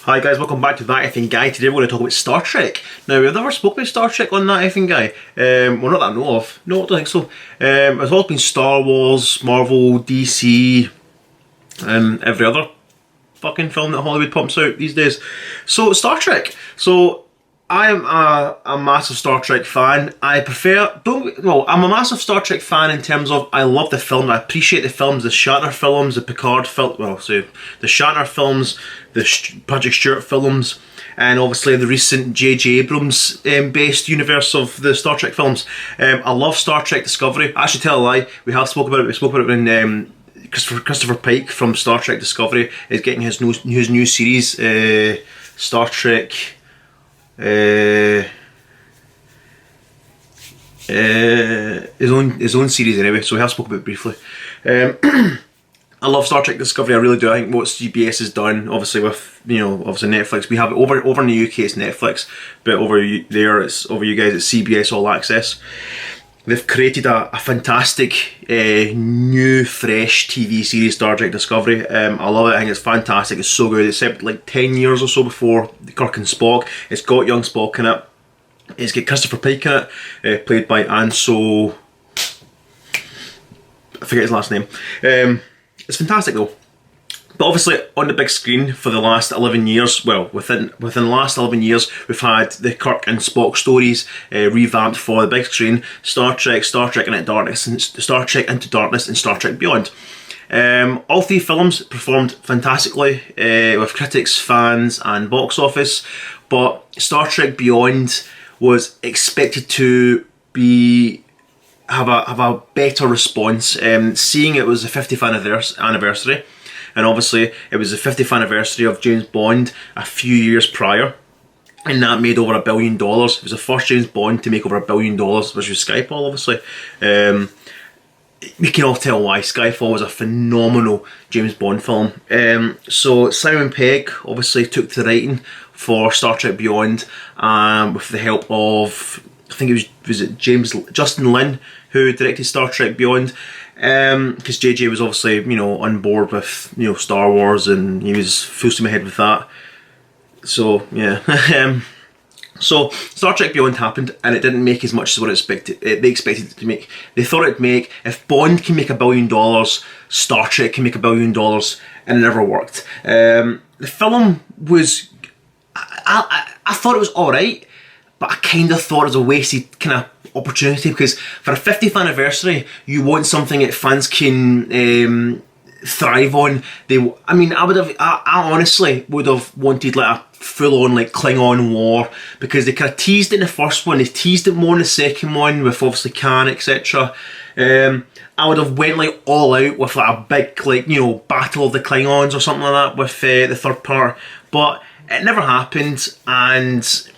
Hi guys, welcome back to That Effing Guy. Today we're going to talk about Star Trek. Now, we've never spoken about Star Trek on That Effing Guy. Well, not that I know of. No, I don't think so. It's all been Star Wars, Marvel, DC, and every other fucking film that Hollywood pumps out these days. So, Star Trek. So, I am a massive Star Trek fan. I'm a massive Star Trek fan in terms of I love the film. I appreciate the films, the Shatner films, the Picard film. The Shatner films, the Patrick Stewart films, and obviously the recent J.J. Abrams based universe of the Star Trek films. I love Star Trek Discovery. I should tell a lie. We have spoken about it. We spoke about it when Christopher Pike from Star Trek Discovery is getting his new series, Star Trek. His own series anyway, so we have spoken about it briefly. I love Star Trek Discovery, I really do. I think what CBS has done, obviously with obviously Netflix, we have it over in the UK it's Netflix, but over there it's over you guys it's CBS All Access. They've created a fantastic new fresh TV series, Star Trek Discovery. I love it. I think it's fantastic. It's so good. It's set like 10 years or so before Kirk and Spock. It's got young Spock in it. It's got Christopher Pike in it, played by Anso. I forget his last name. It's fantastic though. But obviously on the big screen for the last 11 years, well, within the last 11 years, we've had the Kirk and Spock stories revamped for the big screen. Star Trek Into Darkness, and Star Trek Into Darkness, and Star Trek Beyond. All three films performed fantastically with critics, fans, and box office. But Star Trek Beyond was expected to have a better response. Seeing it was the 50th anniversary. And obviously, it was the 50th anniversary of James Bond a few years prior, and that made over $1 billion. It was the first James Bond to make over $1 billion, which was Skyfall, obviously. We can all tell why. Skyfall was a phenomenal James Bond film. So Simon Pegg obviously took to writing for Star Trek Beyond, with the help of, I think it was Justin Lin who directed Star Trek Beyond. Because JJ was obviously, on board with, Star Wars, and he was full steam ahead with that. So, yeah. So, Star Trek Beyond happened, and it didn't make as much as what they expected it to make. They thought it'd make, if Bond can make $1 billion, Star Trek can make $1 billion, and it never worked. The film was, I thought it was alright, but I kind of thought it was a wasted kind of opportunity, because for a 50th anniversary you want something that fans can thrive on. I honestly would have wanted like a full-on like Klingon war, because they kind of teased it in the first one, they teased it more in the second one with obviously Khan, etc. I would have went like all out with like a big Battle of the Klingons or something like that with the third part, but it never happened, and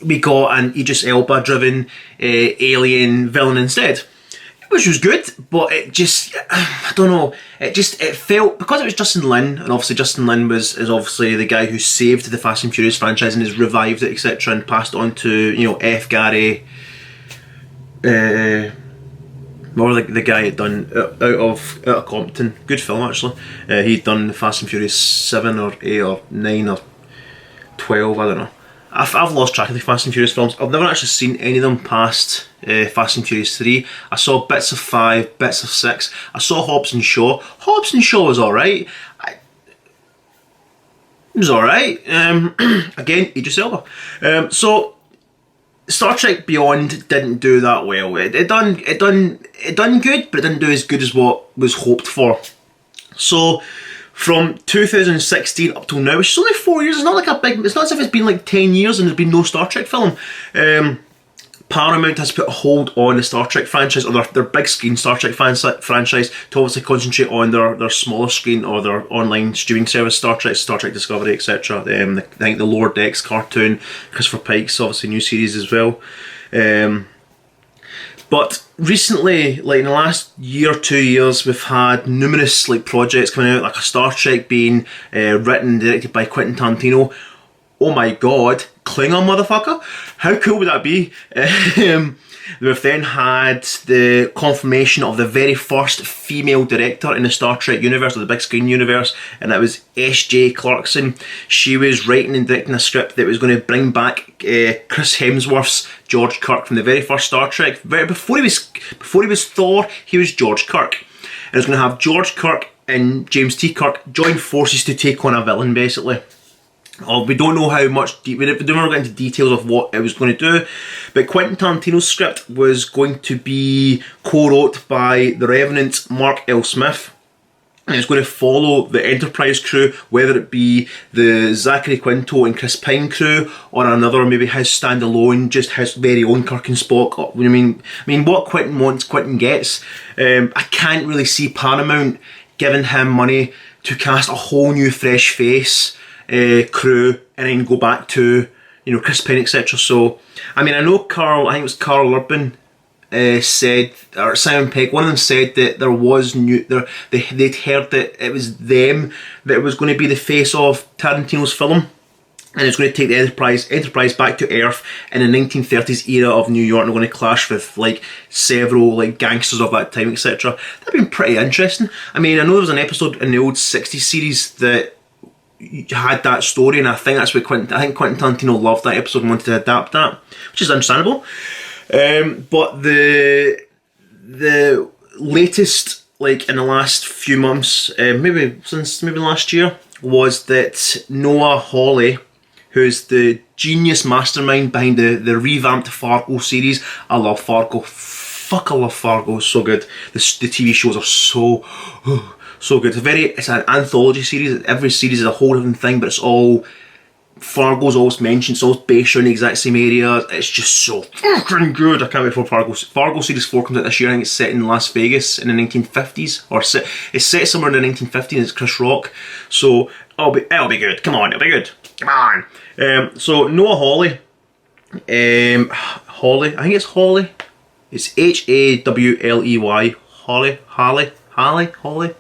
we got an Idris Elba driven alien villain instead, which was good, but it just, I don't know, it felt, because it was Justin Lin, and obviously Justin Lin is obviously the guy who saved the Fast and Furious franchise and has revived it, etc., and passed on to, F. Gary, more like the guy had done out of Compton. Good film actually. He'd done the Fast and Furious 7 or 8 or 9 or 12, I don't know. I've lost track of the Fast and Furious films. I've never actually seen any of them past Fast and Furious 3. I saw bits of 5, bits of 6. I saw Hobbs and Shaw. Hobbs and Shaw was alright. It was alright. Again, Idris Elba. So Star Trek Beyond didn't do that well. It done good, but it didn't do as good as what was hoped for. So from 2016 up till now, which is only 4 years, it's not as if it's been like 10 years and there's been no Star Trek film. Paramount has put a hold on the Star Trek franchise, or their big screen Star Trek franchise, to obviously concentrate on their smaller screen or their online streaming service, Star Trek Discovery, etc. I think the Lower Decks cartoon, Christopher Pike's obviously new series as well. But recently, like in the last year or 2 years, we've had numerous projects coming out, like a Star Trek being written and directed by Quentin Tarantino. oh my god, Klingon motherfucker? How cool would that be? We've then had the confirmation of the very first female director in the Star Trek universe, or the big screen universe, and that was S.J. Clarkson. She was writing and directing a script that was going to bring back Chris Hemsworth's George Kirk from the very first Star Trek. Before he was Thor, he was George Kirk. And it's going to have George Kirk and James T. Kirk join forces to take on a villain, basically. We don't know how much, we don't get into details of what it was going to do, but Quentin Tarantino's script was going to be co-wrote by the Revenant Mark L. Smith, and it's going to follow the Enterprise crew, whether it be the Zachary Quinto and Chris Pine crew, or another, maybe his standalone, just his very own Kirk and Spock. I mean, what Quentin wants, Quentin gets. I can't really see Paramount giving him money to cast a whole new fresh face crew and then go back to, you know, Chris Pine, etc. So I mean, I know I think it was Carl Urban said, or Simon Pegg, one of them said that there was they'd heard that it was them that was going to be the face of Tarantino's film, and it's going to take the Enterprise back to Earth in the 1930s era of New York, and they're going to clash with like several like gangsters of that time, etc. That'd been pretty interesting. I mean, I know there was an episode in the old 60s series that had that story, and I think that's what Quentin Tarantino loved that episode and wanted to adapt that, which is understandable. But the latest, like in the last few months, maybe last year, was that Noah Hawley, who's the genius mastermind behind the revamped Fargo series. I love Fargo. Fuck, I love Fargo. It's so good. The TV shows are so good. It's an anthology series. Every series is a whole different thing, but it's all, Fargo's always mentioned, it's always based around the exact same area. It's just so fucking good. I can't wait for Fargo Series 4 comes out this year. I think it's set in Las Vegas in the 1950s, or it's set somewhere in the 1950s, and it's Chris Rock. So it'll be good. Come on, it'll be good. Come on. So Noah Hawley, Hawley, I think it's Hawley. It's Hawley. Hawley.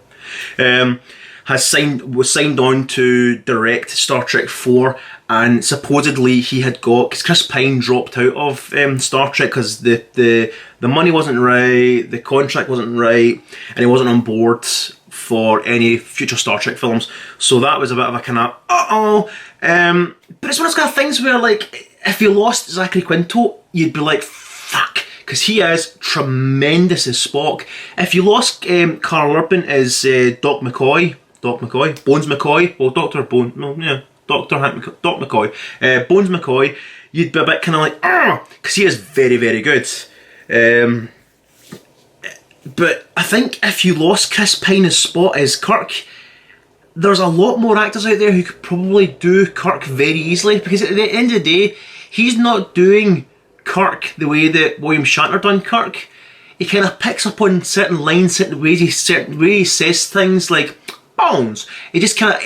Was signed on to direct Star Trek 4, and supposedly he had got, because Chris Pine dropped out of Star Trek because the money wasn't right, the contract wasn't right, and he wasn't on board for any future Star Trek films. So that was a bit of a kind of but it's one of those kind of things where, like, if you lost Zachary Quinto, you'd be like, fuck, because he is tremendous as Spock. If you lost Carl Urban as Doc McCoy, Bones McCoy, well, Dr. Bones, no, yeah, Doc McCoy, Bones McCoy, you'd be a bit kind of like, because he is very, very good. But I think if you lost Chris Pine as Kirk, there's a lot more actors out there who could probably do Kirk very easily, because at the end of the day, he's not doing Kirk the way that William Shatner done Kirk. He kind of picks up on certain lines, certain ways he says things, like Bones. He just kind of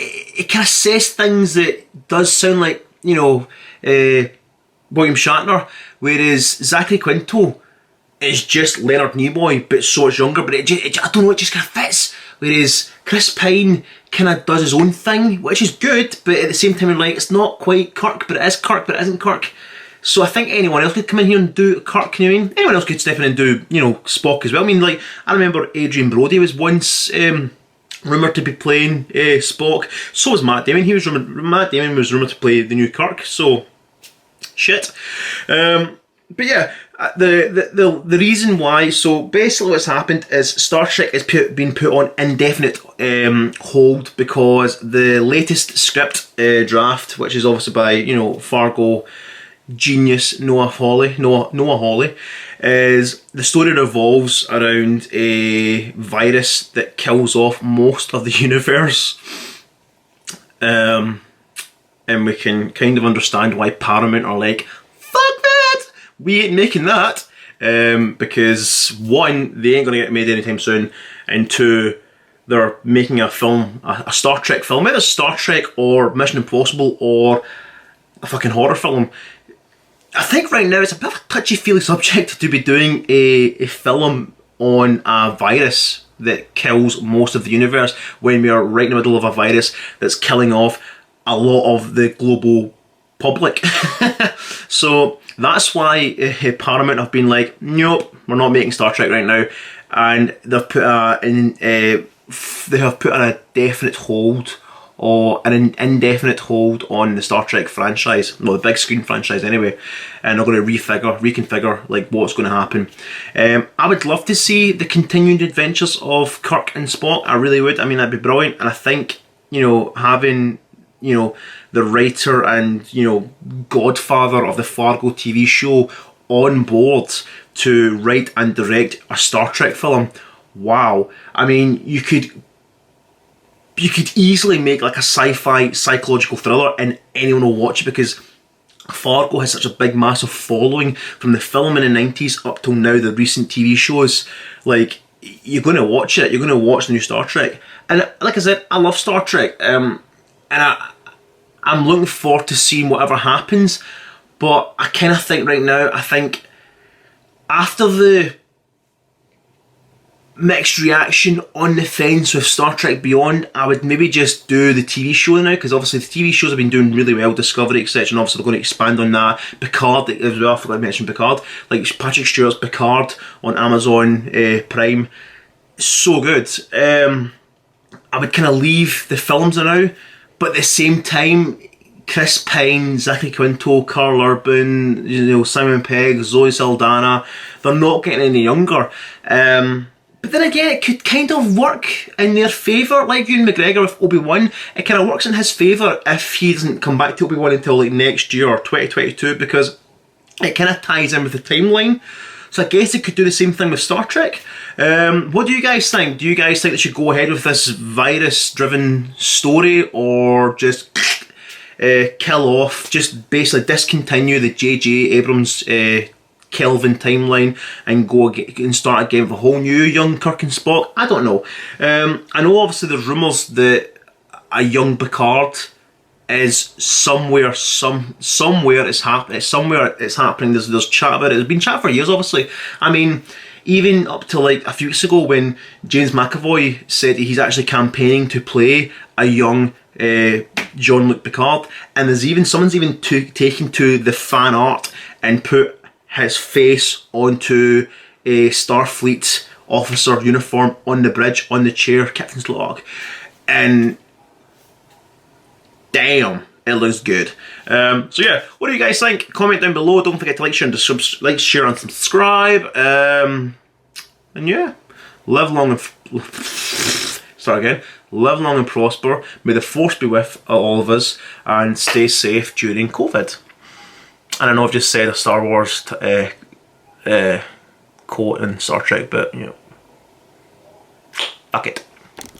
says things that does sound like, you know, William Shatner, whereas Zachary Quinto is just Leonard Nimoy, but so much younger. But I don't know, it just kind of fits. Whereas Chris Pine kind of does his own thing, which is good, but at the same time, like, it's not quite Kirk, but it is Kirk, but it isn't Kirk. So I think anyone else could come in here and do Kirk, you know what I mean? Anyone else could step in and do, you know, Spock as well. I mean, like, I remember Adrian Brody was once rumoured to be playing Spock. So was Matt Damon. Matt Damon was rumoured to play the new Kirk, so shit. But yeah, the reason why, so basically what's happened is Star Trek has been put on indefinite hold because the latest script draft, which is obviously by, you know, Fargo genius Noah Hawley, is the story revolves around a virus that kills off most of the universe. And we can kind of understand why Paramount are like, fuck that, we ain't making that, because one, they ain't gonna get made anytime soon, and two, they're making a film, a Star Trek film, either Star Trek or Mission Impossible or a fucking horror film. I think right now it's a bit of a touchy-feely subject to be doing a film on a virus that kills most of the universe when we are right in the middle of a virus that's killing off a lot of the global public. So that's why Paramount have been like, nope, we're not making Star Trek right now, and they've put they have put a definite hold, or an indefinite hold, on the Star Trek franchise, well, the big screen franchise anyway, and they're going to reconfigure like what's going to happen. I would love to see the continued adventures of Kirk and Spock. I really would. I mean, that'd be brilliant, and I think, you know, having, you know, the writer and, you know, godfather of the Fargo TV show on board to write and direct a Star Trek film, wow. I mean, you could easily make like a sci-fi psychological thriller and anyone will watch it, because Fargo has such a big, massive following from the film in the 90s up till now, the recent TV shows. Like, you're going to watch it, you're going to watch the new Star Trek. And like I said, I love Star Trek, and I'm looking forward to seeing whatever happens, but I kind of think right now, I think after the mixed reaction on the fence with Star Trek Beyond, I would maybe just do the TV show now, because obviously the TV shows have been doing really well, Discovery, etc., and obviously they're going to expand on that. Picard as well, I forgot to mention Picard, like Patrick Stewart's Picard on Amazon Prime, so good. I would kind of leave the films now, but at the same time, Chris Pine, Zachary Quinto, Carl Urban, you know, Simon Pegg, Zoe Saldana, they're not getting any younger. But then again, it could kind of work in their favour, like Ewan McGregor with Obi-Wan. It kind of works in his favour if he doesn't come back to Obi-Wan until like next year or 2022, because it kind of ties in with the timeline. So I guess it could do the same thing with Star Trek. What do you guys think? Do you guys think they should go ahead with this virus-driven story, or just kill off, just basically discontinue the J.J. Abrams Kelvin timeline and go and start again with a whole new young Kirk and Spock? I don't know. I know obviously there's rumours that a young Picard is somewhere it's happening. It's happening. There's chat about it. There's been chat for years, obviously. I mean, even up to like a few weeks ago when James McAvoy said he's actually campaigning to play a young Jean-Luc Picard, and someone's even taken to the fan art and put his face onto a Starfleet officer uniform on the bridge, on the chair, Captain's log, and damn, it looks good. So yeah, what do you guys think? Comment down below. Don't forget to like, share, and share and subscribe. And yeah, live long and start again. Live long and prosper. May the force be with all of us, and stay safe during COVID. And I know I've just said a Star Wars quote in Star Trek, but you know, fuck it.